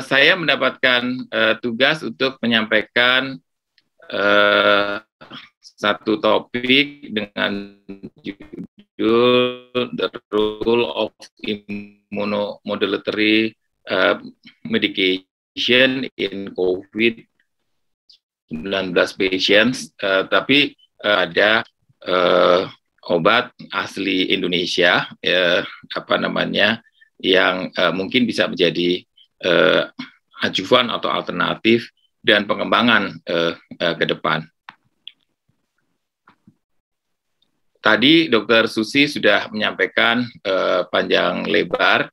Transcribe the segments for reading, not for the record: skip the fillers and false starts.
saya mendapatkan tugas untuk menyampaikan satu topik dengan judul The Role of Immunomodulatory Medication in COVID-19 patients, tapi ada obat asli Indonesia, yang mungkin bisa menjadi ajuvan atau alternatif dan pengembangan ke depan. Tadi Dr. Susi sudah menyampaikan panjang lebar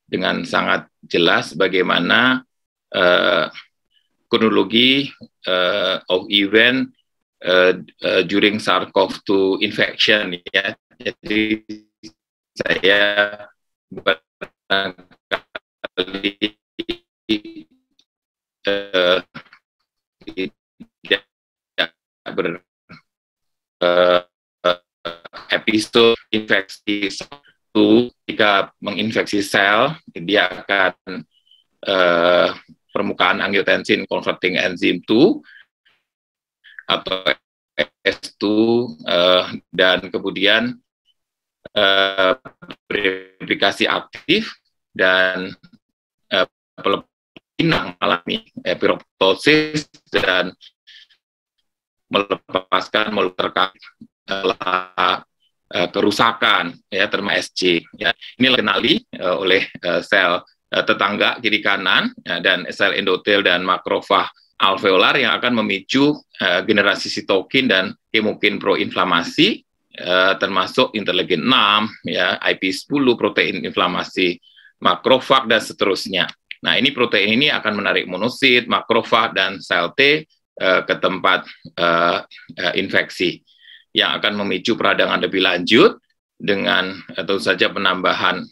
dengan sangat jelas bagaimana kronologi of event during SARS-CoV-2 infection, ya. Jadi saya barangkali tidak episode infeksi itu jika menginfeksi sel, dia akan permukaan angiotensin converting enzyme 2 atau S2 dan kemudian bereplikasi aktif dan inang alami apoptosis dan melepaskan molekul kerusakan, ya, termasuk SC. Ya. Ini dikenali oleh sel tetangga kiri kanan, ya, dan sel endotel dan makrofag alveolar yang akan memicu generasi sitokin dan kemokin proinflamasi, termasuk interleukin 6, ya, IP10, protein inflamasi makrofag dan seterusnya. Nah, ini protein ini akan menarik monosit, makrofag dan sel T ke tempat infeksi, yang akan memicu peradangan lebih lanjut dengan tentu saja penambahan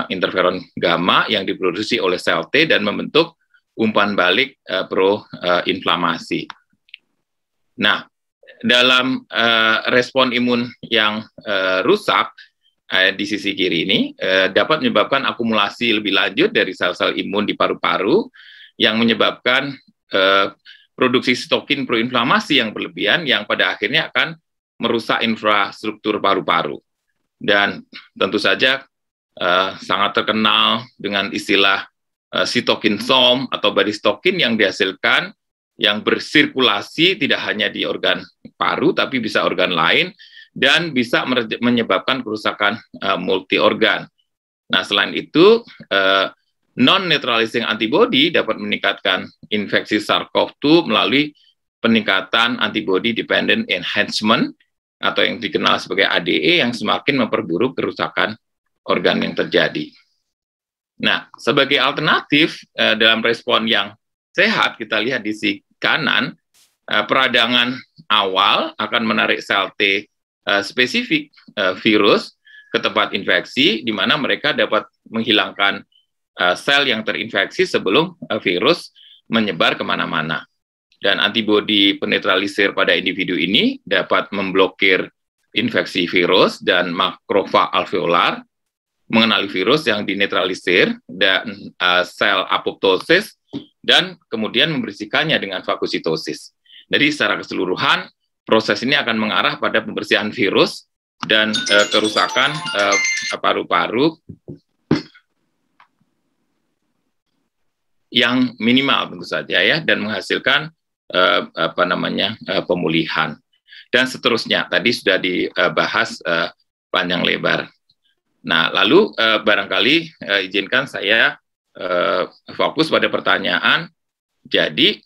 interferon gamma yang diproduksi oleh sel T dan membentuk umpan balik proinflamasi. Nah, dalam respon imun yang rusak di sisi kiri ini dapat menyebabkan akumulasi lebih lanjut dari sel-sel imun di paru-paru yang menyebabkan produksi sitokin proinflamasi yang berlebihan yang pada akhirnya akan merusak infrastruktur paru-paru. Dan tentu saja sangat terkenal dengan istilah sitokin storm atau badistokin yang dihasilkan yang bersirkulasi tidak hanya di organ paru tapi bisa organ lain dan bisa menyebabkan kerusakan multi organ. Nah, selain itu non-neutralizing antibody dapat meningkatkan infeksi SARS-CoV-2 melalui peningkatan antibody dependent enhancement atau yang dikenal sebagai ADE yang semakin memperburuk kerusakan organ yang terjadi. Nah, sebagai alternatif dalam respon yang sehat, kita lihat di sisi kanan, peradangan awal akan menarik sel T spesifik virus ke tempat infeksi, di mana mereka dapat menghilangkan sel yang terinfeksi sebelum virus menyebar kemana-mana. Dan antibodi penetralisir pada individu ini dapat memblokir infeksi virus dan makrofag alveolar, mengenali virus yang dinetralisir dan sel apoptosis, dan kemudian membersihkannya dengan fagositosis. Jadi secara keseluruhan, proses ini akan mengarah pada pembersihan virus dan kerusakan paru-paru yang minimal tentu saja, ya, dan menghasilkan pemulihan dan seterusnya. Tadi sudah dibahas panjang lebar. Nah, lalu barangkali izinkan saya fokus pada pertanyaan. Jadi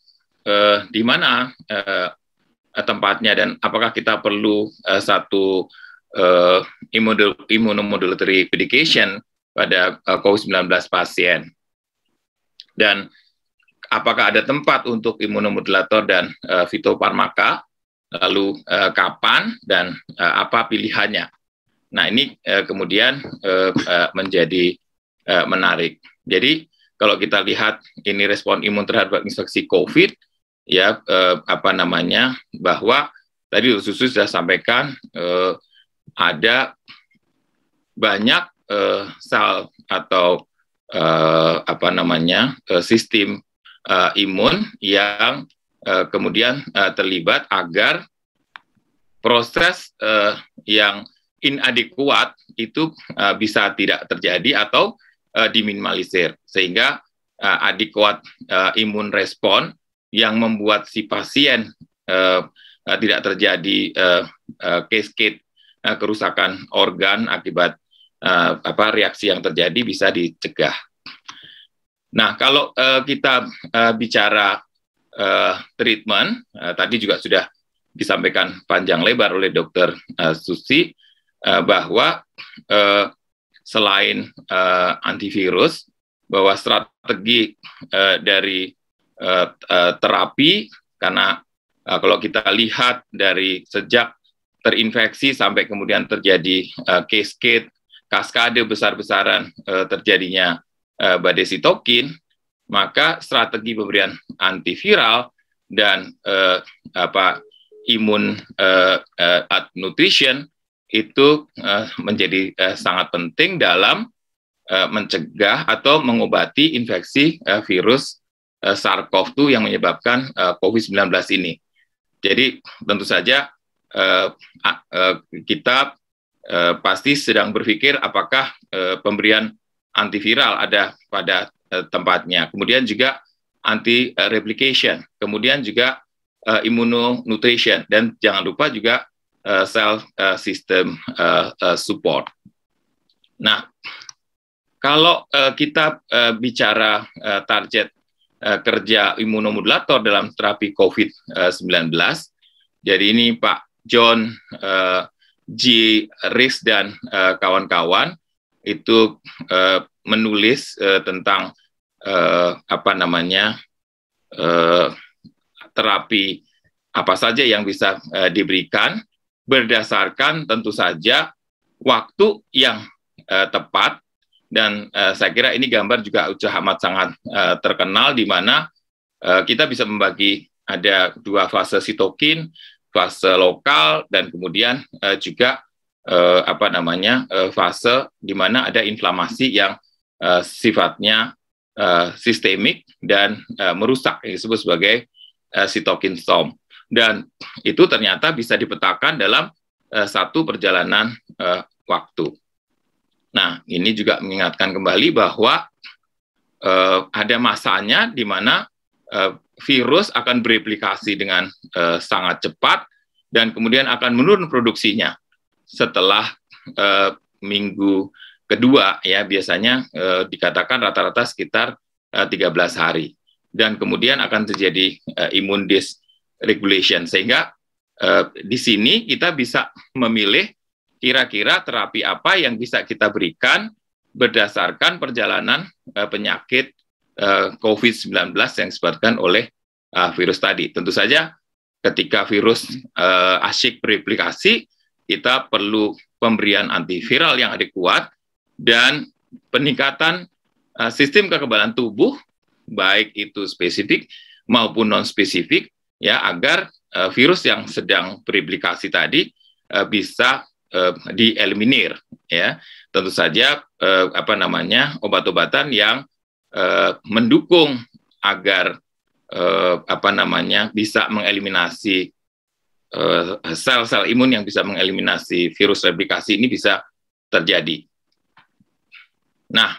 di mana tempatnya dan apakah kita perlu satu immunomodulatory medication pada COVID-19 pasien? Dan apakah ada tempat untuk imunomodulator dan fitofarmaka, lalu kapan dan apa pilihannya? Nah, ini kemudian menjadi menarik. Jadi kalau kita lihat ini respon imun terhadap infeksi COVID, ya bahwa tadi Susu sudah sampaikan ada banyak sel atau sistem imun yang kemudian terlibat agar proses yang inadekuat itu bisa tidak terjadi atau diminimalisir, sehingga adekuat imun respon yang membuat si pasien tidak terjadi cascade kerusakan organ akibat reaksi yang terjadi bisa dicegah. Nah, kalau kita bicara treatment, tadi juga sudah disampaikan panjang lebar oleh Dr. Susi, bahwa selain antivirus, bahwa strategi dari terapi, karena kalau kita lihat dari sejak terinfeksi sampai kemudian terjadi kaskade besar-besaran terjadinya badai sitokin, maka strategi pemberian antiviral dan imun nutrition itu menjadi sangat penting dalam mencegah atau mengobati infeksi virus SARS-CoV-2 yang menyebabkan COVID-19 ini. Jadi tentu saja kita pasti sedang berpikir apakah pemberian antiviral ada pada tempatnya, kemudian juga anti-replication, kemudian juga immunonutrition, dan jangan lupa juga cell system support. Nah, kalau kita bicara target kerja imunomodulator dalam terapi COVID-19, jadi ini Pak John G. Rhys dan kawan-kawan itu menulis tentang terapi apa saja yang bisa diberikan berdasarkan tentu saja waktu yang tepat. Dan saya kira ini gambar juga sudah amat sangat terkenal, di mana kita bisa membagi ada dua fase sitokin, fase lokal, dan kemudian juga fase di mana ada inflamasi yang sifatnya sistemik dan merusak, yang disebut sebagai sitokin storm. Dan itu ternyata bisa dipetakan dalam satu perjalanan waktu. Nah, ini juga mengingatkan kembali bahwa ada masanya di mana virus akan bereplikasi dengan sangat cepat dan kemudian akan menurun produksinya setelah minggu kedua, ya biasanya dikatakan rata-rata sekitar 13 hari, dan kemudian akan terjadi immune dysregulation, sehingga di sini kita bisa memilih kira-kira terapi apa yang bisa kita berikan berdasarkan perjalanan penyakit COVID-19 yang disebabkan oleh virus tadi. Tentu saja ketika virus asyik bereplikasi, kita perlu pemberian antiviral yang adekuat dan peningkatan sistem kekebalan tubuh, baik itu spesifik maupun non-spesifik, ya, agar virus yang sedang bereplikasi tadi bisa dieliminir, ya. Tentu saja obat-obatan yang mendukung agar bisa mengeliminasi sel-sel imun yang bisa mengeliminasi virus replikasi ini bisa terjadi. Nah,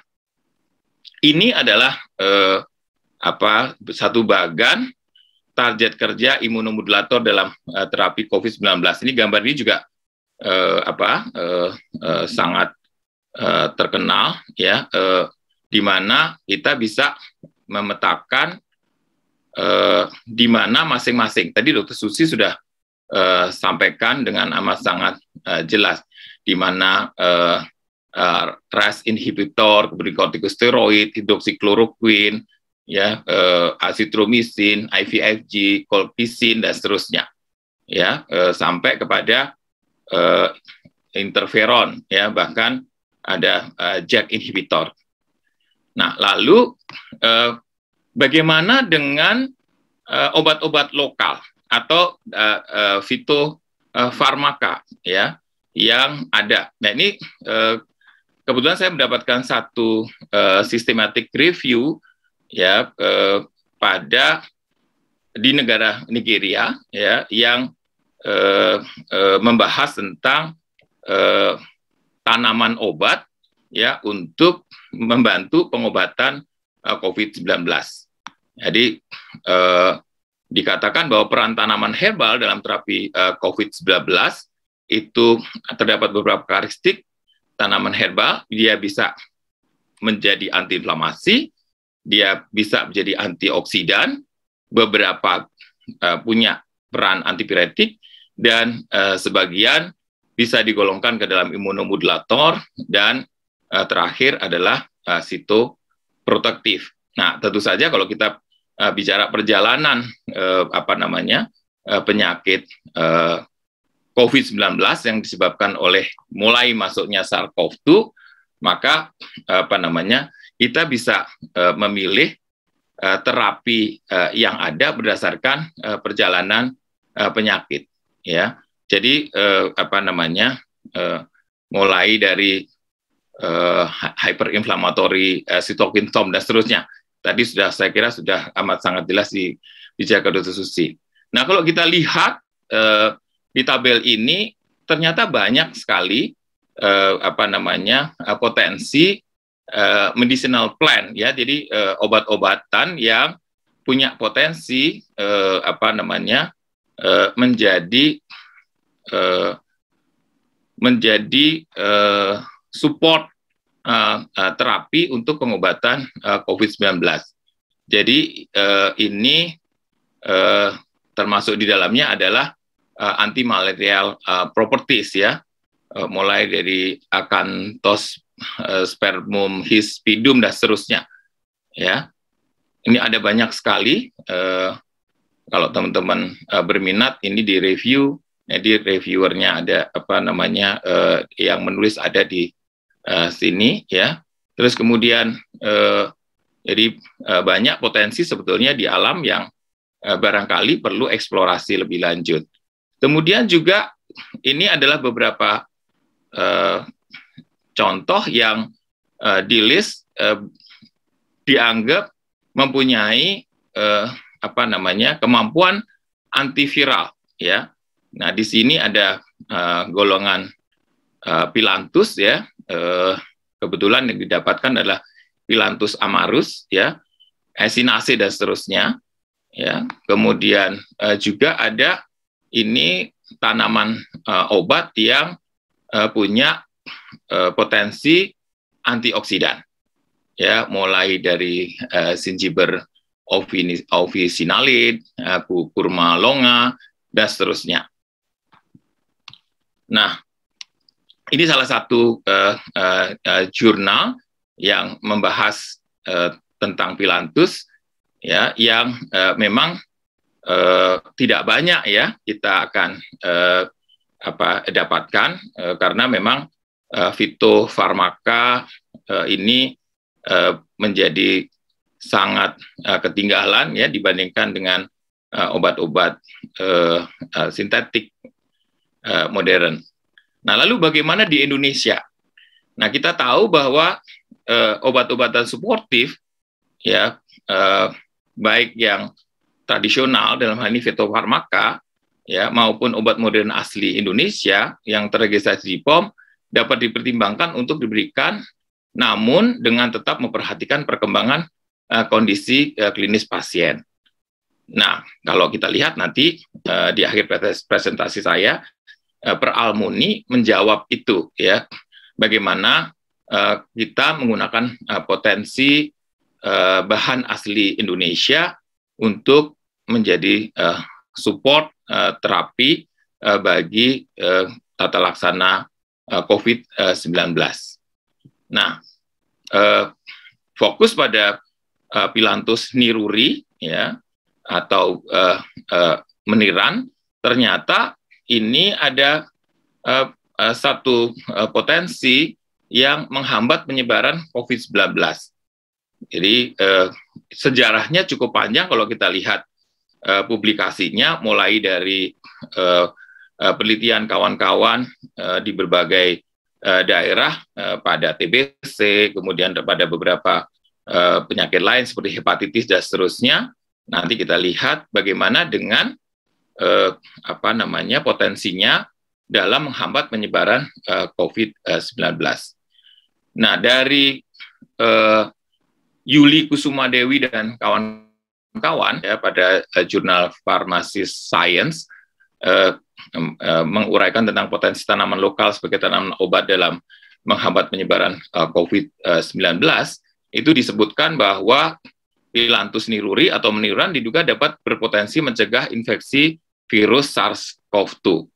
ini adalah satu bagan target kerja imunomodulator dalam terapi COVID-19. Ini gambar ini juga sangat terkenal, ya, di mana kita bisa memetakan di mana masing-masing. Tadi Dr. Susi sudah sampaikan dengan amat sangat jelas di mana RAS inhibitor, kemudian kortikosteroid, hidroksikloroquine, ya, azitromisin, IVIG, colchicine, dan seterusnya, ya, sampai kepada interferon, ya, bahkan ada JAK inhibitor. Nah, lalu bagaimana dengan obat-obat lokal atau fitofarmaka, ya, yang ada? Nah, ini kebetulan saya mendapatkan satu systematic review ya di negara Nigeria ya yang membahas tentang tanaman obat ya untuk membantu pengobatan COVID-19. Jadi dikatakan bahwa peran tanaman herbal dalam terapi COVID-19 itu terdapat beberapa karakteristik. Tanaman herbal, dia bisa menjadi antiinflamasi, dia bisa menjadi antioksidan, beberapa punya peran antipiretik, dan sebagian bisa digolongkan ke dalam imunomodulator, dan terakhir adalah sitoprotektif. Nah, tentu saja kalau kita bicara perjalanan penyakit COVID-19 yang disebabkan oleh mulai masuknya SARS-CoV-2, maka kita bisa memilih terapi yang ada berdasarkan perjalanan penyakit, ya. Jadi mulai dari hyperinflammatory cytokine storm dan seterusnya. Tadi saya kira sudah amat sangat jelas dijaga Dr. Susi. Nah, kalau kita lihat di tabel ini ternyata banyak sekali potensi medicinal plant ya. Jadi obat-obatan yang punya potensi menjadi support terapi untuk pengobatan COVID-19. Jadi ini termasuk di dalamnya adalah antimalarial properties ya, mulai dari Acanthospermum hispidum dan seterusnya. Ya, ini ada banyak sekali. Kalau teman-teman berminat, ini di review. Jadi reviewernya ada yang menulis ada di sini ya. Terus kemudian jadi banyak potensi sebetulnya di alam yang barangkali perlu eksplorasi lebih lanjut. Kemudian juga ini adalah beberapa contoh yang di list dianggap mempunyai kemampuan antiviral ya. Nah, di sini ada golongan Phyllanthus ya. Kebetulan yang didapatkan adalah Phyllanthus amarus ya, Echinacea dan seterusnya ya. Kemudian juga ada ini tanaman obat yang punya potensi antioksidan ya, mulai dari Zingiber officinale, Curcuma longa dan seterusnya. Nah, ini salah satu jurnal yang membahas tentang Phyllanthus ya, yang memang tidak banyak ya kita akan dapatkan karena memang fitofarmaka ini menjadi sangat ketinggalan ya dibandingkan dengan obat-obat sintetik modern. Nah, lalu bagaimana di Indonesia? Nah, kita tahu bahwa obat-obatan suportif ya baik yang tradisional dalam hal ini fitofarmaka ya maupun obat modern asli Indonesia yang terregistrasi di POM dapat dipertimbangkan untuk diberikan, namun dengan tetap memperhatikan perkembangan kondisi klinis pasien. Nah, kalau kita lihat nanti di akhir presentasi saya, Per Almuni menjawab itu ya, bagaimana kita menggunakan potensi bahan asli Indonesia untuk menjadi support terapi bagi tata laksana COVID-19. Nah, fokus pada Phyllanthus niruri ya atau meniran, ternyata ini ada satu potensi yang menghambat penyebaran COVID-19. Jadi sejarahnya cukup panjang kalau kita lihat publikasinya, mulai dari penelitian kawan-kawan di berbagai daerah pada TBC, kemudian pada beberapa penyakit lain seperti hepatitis dan seterusnya. Nanti kita lihat bagaimana dengan potensinya dalam menghambat penyebaran COVID-19. Nah, dari Yuli Kusuma Dewi dan kawan-kawan ya pada jurnal Pharmacist Science menguraikan tentang potensi tanaman lokal sebagai tanaman obat dalam menghambat penyebaran COVID-19, itu disebutkan bahwa Phyllanthus niruri atau meniruran diduga dapat berpotensi mencegah infeksi virus SARS-CoV-2.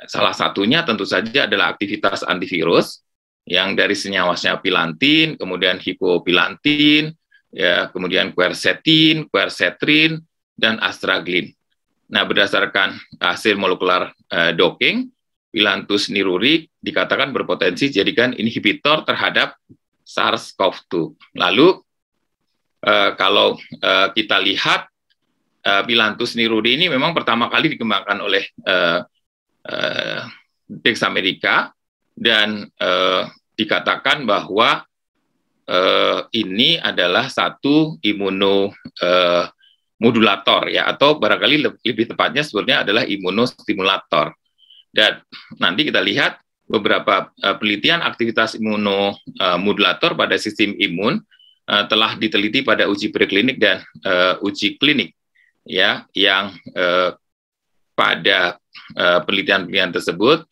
Salah satunya tentu saja adalah aktivitas antivirus yang dari senyawasnya pilantin, kemudian hipopilantin, ya, kemudian quercetin, quercetrin, dan astraglin. Nah, berdasarkan hasil molekular docking, Phyllanthus niruri dikatakan berpotensi dijadikan inhibitor terhadap SARS-CoV-2. Lalu, kalau kita lihat, Phyllanthus niruri ini memang pertama kali dikembangkan oleh Dex Amerika, dan dikatakan bahwa ini adalah satu imunomodulator ya, atau barangkali lebih tepatnya sebenarnya adalah imunostimulator. Dan nanti kita lihat beberapa penelitian aktivitas imunomodulator pada sistem imun telah diteliti pada uji preklinik dan uji klinik ya, yang pada penelitian-penelitian tersebut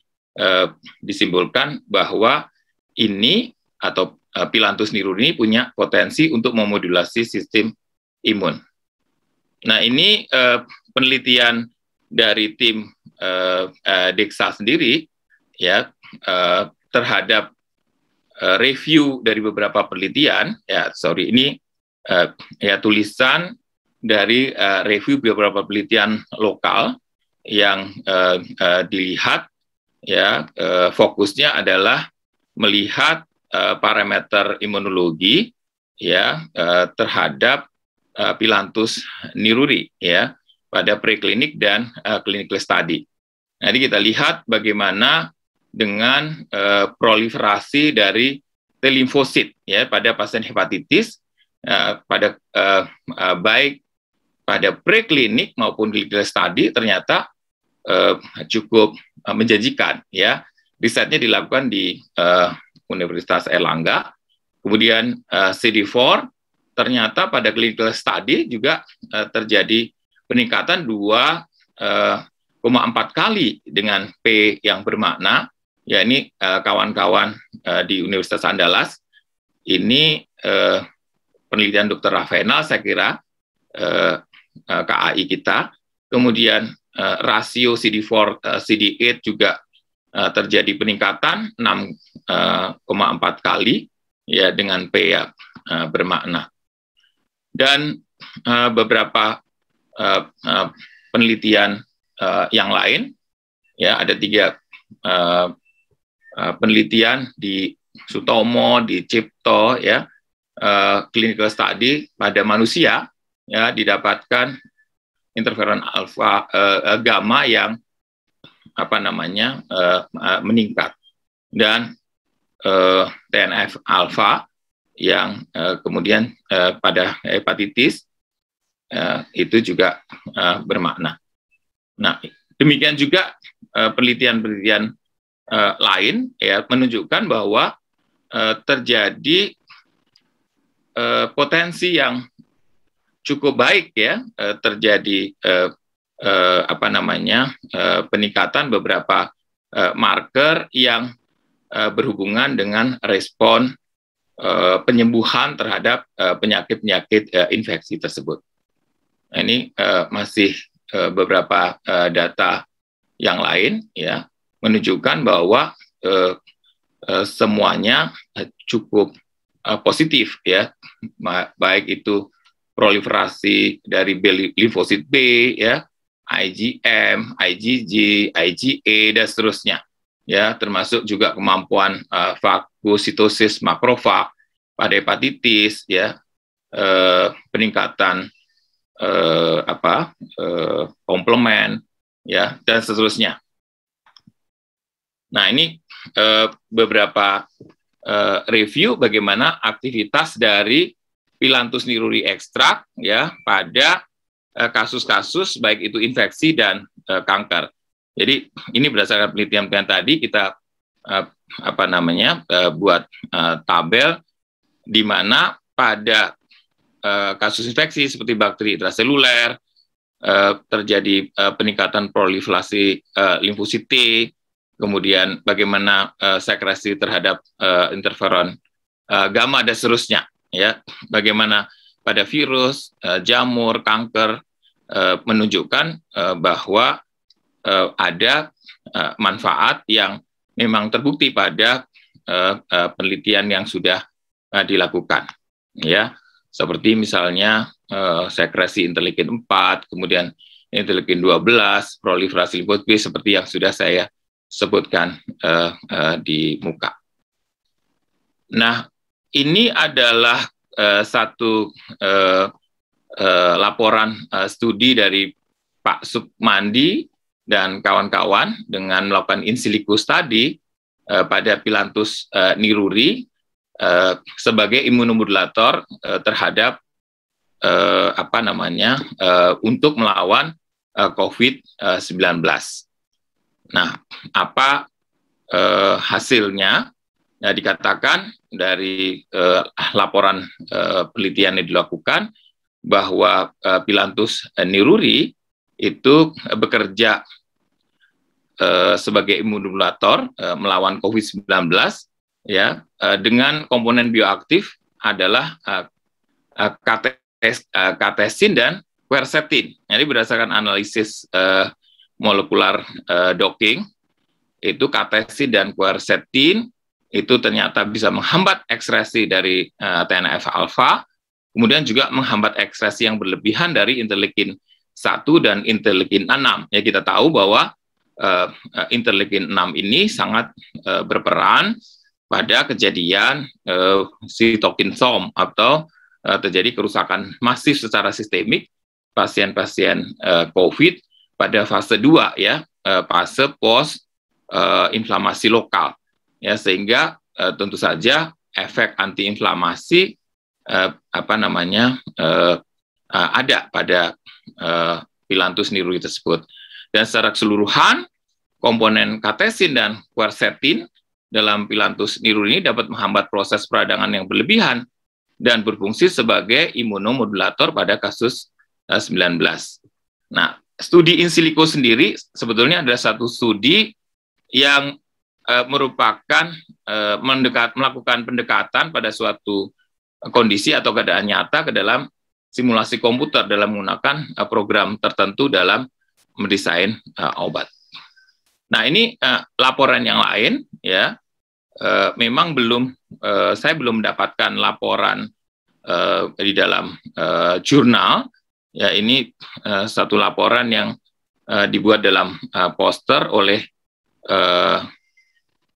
disimpulkan bahwa ini atau Phyllanthus niruri ini punya potensi untuk memodulasi sistem imun. Nah, ini penelitian dari tim DEXA sendiri ya, terhadap review dari beberapa penelitian ya, ini ya tulisan dari review beberapa penelitian lokal yang dilihat ya, fokusnya adalah melihat parameter imunologi ya terhadap Phyllanthus niruri ya pada preklinik dan clinical study. Jadi kita lihat bagaimana dengan proliferasi dari T-limfosit ya pada pasien hepatitis pada baik pada preklinik maupun clinical study ternyata cukup menjanjikan ya. Risetnya dilakukan di Universitas Airlangga. Kemudian CD4 ternyata pada clinical study juga terjadi peningkatan 2,4 kali dengan P yang bermakna. Ya, ini kawan-kawan di Universitas Andalas. Ini penelitian Dr. Ravenal, saya kira KAI kita. Kemudian rasio CD4 CD8 juga terjadi peningkatan 6,4 kali ya dengan P yang bermakna. Dan beberapa penelitian yang lain ya, ada 3 penelitian di Sutomo, di Cipto ya, clinical study pada manusia ya, didapatkan interferon alfa gamma yang meningkat, dan TNF alfa yang kemudian pada hepatitis itu juga bermakna. Nah, demikian juga penelitian-penelitian lain ya menunjukkan bahwa terjadi potensi yang cukup baik ya, terjadi peningkatan beberapa marker yang berhubungan dengan respon penyembuhan terhadap penyakit-penyakit infeksi tersebut. Nah, ini masih beberapa data yang lain ya menunjukkan bahwa semuanya cukup positif ya, baik itu proliferasi dari limfosit B ya, IgM, IgG, IgA dan seterusnya ya, termasuk juga kemampuan fagositosis makrofag pada hepatitis ya, peningkatan komplement ya, dan seterusnya. Nah, ini beberapa review bagaimana aktivitas dari Phyllanthus niruri ekstrak ya pada kasus-kasus baik itu infeksi dan kanker. Jadi ini berdasarkan penelitian tadi kita buat tabel di mana pada kasus infeksi seperti bakteri intraseluler terjadi peningkatan proliferasi limfosit T, kemudian bagaimana sekresi terhadap interferon gamma dan seterusnya, ya. Bagaimana pada virus, jamur, kanker menunjukkan bahwa ada manfaat yang memang terbukti pada penelitian yang sudah dilakukan, ya. Seperti misalnya sekresi interleukin 4, kemudian interleukin 12, proliferasi limfosit B seperti yang sudah saya sebutkan di muka. Nah, ini adalah satu laporan studi dari Pak Sukmandi dan kawan-kawan dengan melakukan in silico study pada Phyllanthus niruri sebagai imunomodulator terhadap untuk melawan COVID-19. Nah, apa hasilnya? Nah, dikatakan dari laporan penelitian yang dilakukan bahwa Phyllanthus niruri itu bekerja sebagai imunomodulator melawan COVID-19 ya dengan komponen bioaktif adalah katesin dan quercetin. Jadi berdasarkan analisis molekular docking, itu katesin dan quercetin itu ternyata bisa menghambat ekspresi dari TNF-alfa, kemudian juga menghambat ekspresi yang berlebihan dari interleukin 1 dan interleukin 6. Ya, kita tahu bahwa interleukin 6 ini sangat berperan pada kejadian sitokin storm atau terjadi kerusakan masif secara sistemik pasien-pasien COVID pada fase 2 ya, fase post inflamasi lokal ya, sehingga tentu saja efek antiinflamasi ada pada Phyllanthus niruri tersebut. Dan secara keseluruhan komponen katesin dan quercetin dalam Phyllanthus niruri ini dapat menghambat proses peradangan yang berlebihan dan berfungsi sebagai imunomodulator pada kasus 19. Nah, studi in silico sendiri sebetulnya adalah satu studi yang merupakan melakukan pendekatan pada suatu kondisi atau keadaan nyata ke dalam simulasi komputer dalam menggunakan program tertentu dalam mendesain obat. Nah, ini laporan yang lain ya. Memang saya belum mendapatkan laporan di dalam jurnal ya. Ini satu laporan yang dibuat dalam poster oleh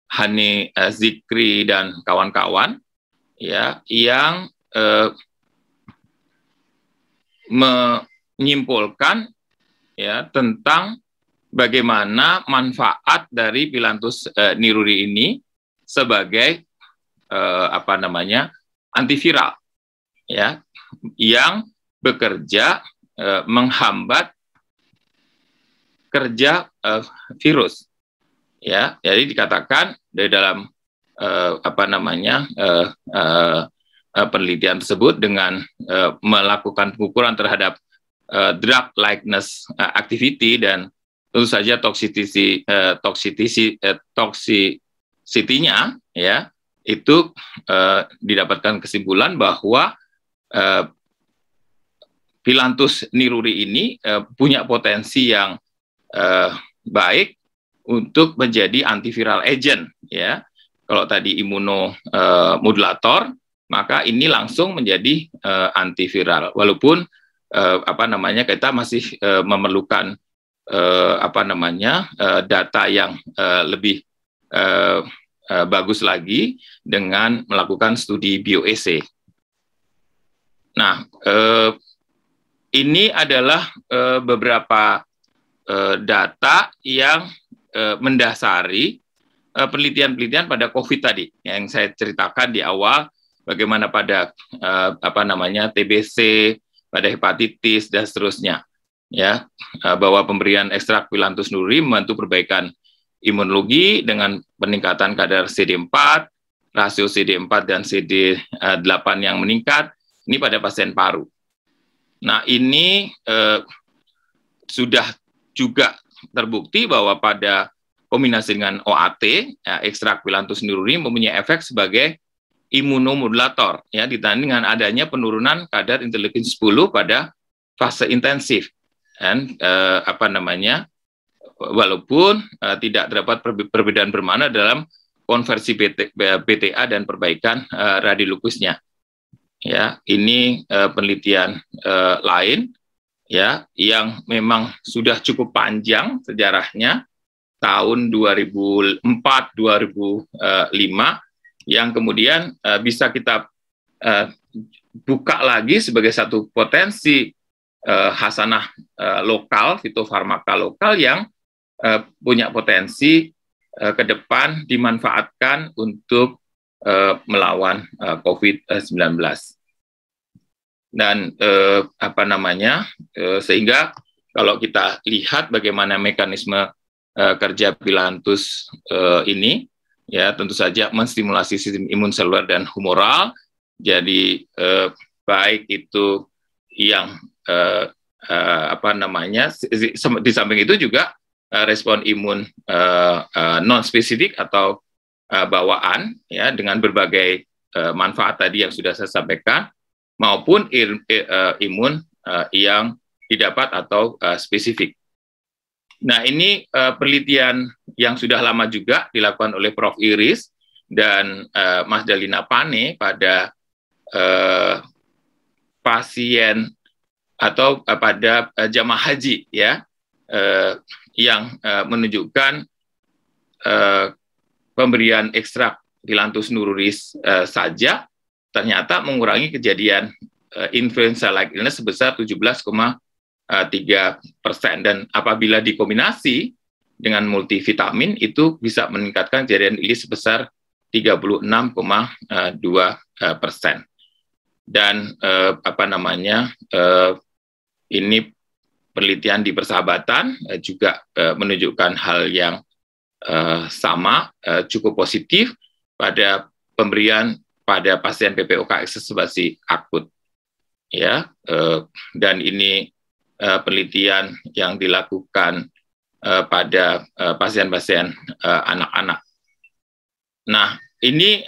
Hani Zikri dan kawan-kawan ya, yang menyimpulkan ya tentang bagaimana manfaat dari Phyllanthus niruri ini sebagai antiviral ya, yang bekerja menghambat kerja virus ya. Jadi dikatakan dari dalam penelitian tersebut dengan melakukan pengukuran terhadap drug likeness activity dan tentu saja toxicity-nya ya, itu didapatkan kesimpulan bahwa Phyllanthus niruri ini punya potensi yang baik untuk menjadi antiviral agent ya. Kalau tadi imunomodulator, maka ini langsung menjadi antiviral. Walaupun kita masih memerlukan data yang lebih bagus lagi dengan melakukan studi bioassay. Nah, ini adalah beberapa data yang mendasari penelitian-penelitian pada COVID tadi yang saya ceritakan di awal, bagaimana pada TBC, pada hepatitis dan seterusnya, ya, bahwa pemberian ekstrak Phyllanthus nururi membantu perbaikan imunologi dengan peningkatan kadar CD4, rasio CD4 dan CD8 yang meningkat, ini pada pasien paru. Nah, ini sudah juga terbukti bahwa pada kombinasi dengan OAT, ya, ekstrak Phyllanthus nururi mempunyai efek sebagai imunomodulator, ya, ditanding dengan adanya penurunan kadar interleukin 10 pada fase intensif, dan walaupun tidak terdapat perbedaan bermakna dalam konversi BTA dan perbaikan radiolukisnya. Ya, ini penelitian lain, ya, yang memang sudah cukup panjang sejarahnya, tahun 2004-2005, yang kemudian bisa kita buka lagi sebagai satu potensi hasanah lokal, fitofarmaka lokal yang punya potensi ke depan dimanfaatkan untuk melawan COVID-19. Dan sehingga kalau kita lihat bagaimana mekanisme kerja Phyllanthus ini, ya, tentu saja menstimulasi sistem imun seluler dan humoral. Jadi baik itu yang di samping itu juga respon imun non spesifik atau bawaan, ya, dengan berbagai manfaat tadi yang sudah saya sampaikan, maupun imun yang didapat atau spesifik. Nah, ini penelitian yang sudah lama juga dilakukan oleh Prof. Iris dan Mas Dalina Pane pada pasien atau pada jamaah haji, ya, yang menunjukkan pemberian ekstrak Phyllanthus nururi saja ternyata mengurangi kejadian influenza-like illness sebesar 17,3%, dan apabila dikombinasi dengan multivitamin itu bisa meningkatkan kejadian ini sebesar 36,2%. Dan ini penelitian di persahabatan juga menunjukkan hal yang sama, cukup positif pada pemberian pada pasien PPOK exacerbasi akut, ya, dan ini penelitian yang dilakukan pada pasien-pasien anak-anak. Nah, ini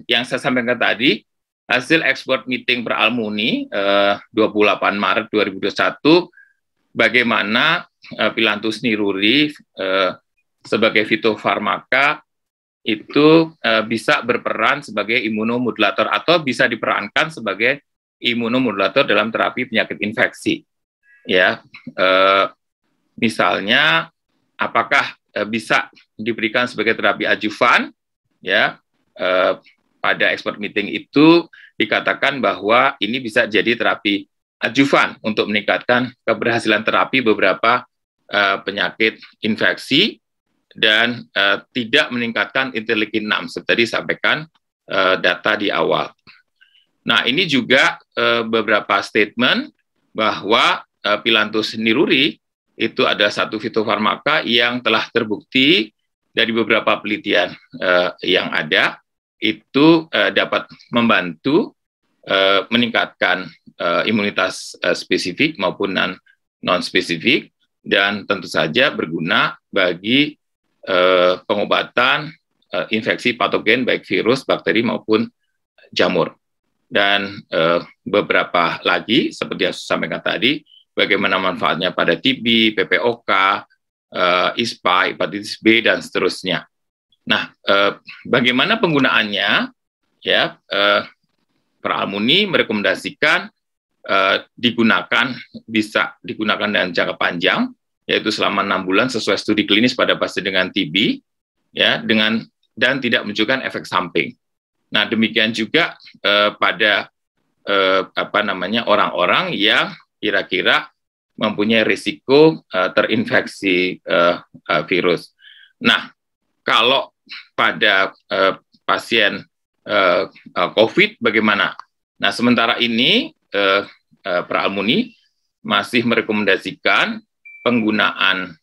yang saya sampaikan tadi, hasil expert meeting per Almuni 28 Maret 2021, bagaimana Phyllanthus nururi sebagai fitofarmaka itu bisa berperan sebagai imunomodulator atau bisa diperankan sebagai imunomodulator dalam terapi penyakit infeksi. Ya, misalnya apakah bisa diberikan sebagai terapi adjuvan, ya, pada expert meeting itu dikatakan bahwa ini bisa jadi terapi adjuvan untuk meningkatkan keberhasilan terapi beberapa penyakit infeksi dan tidak meningkatkan interleukin 6 seperti disampaikan data di awal. Nah, ini juga beberapa statement bahwa Phyllanthus nururi itu ada satu fitofarmaka yang telah terbukti dari beberapa penelitian yang ada, itu dapat membantu meningkatkan imunitas spesifik maupun non-spesifik, dan tentu saja berguna bagi pengobatan infeksi patogen baik virus, bakteri maupun jamur. Dan beberapa lagi seperti yang saya sampaikan tadi, bagaimana manfaatnya pada TB, PPOK, ISPA, hepatitis B, dan seterusnya. Nah, bagaimana penggunaannya? Ya, per Almuni merekomendasikan bisa digunakan dengan jangka panjang, yaitu selama 6 bulan sesuai studi klinis pada pasien dengan TB, ya, dan tidak menunjukkan efek samping. Nah, demikian juga pada orang-orang yang kira-kira mempunyai risiko terinfeksi virus. Nah, kalau pada pasien COVID bagaimana? Nah, sementara ini Pra Almuni masih merekomendasikan penggunaan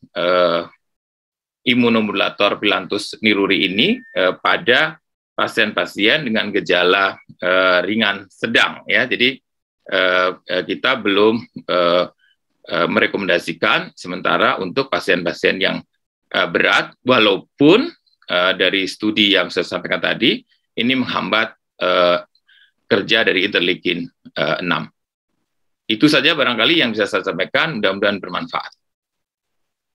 imunomodulator Phyllanthus niruri ini pada pasien-pasien dengan gejala ringan sedang, ya. Jadi kita belum merekomendasikan sementara untuk pasien-pasien yang berat, walaupun dari studi yang saya sampaikan tadi ini menghambat kerja dari interleukin 6. Itu saja barangkali yang bisa saya sampaikan, mudah-mudahan bermanfaat.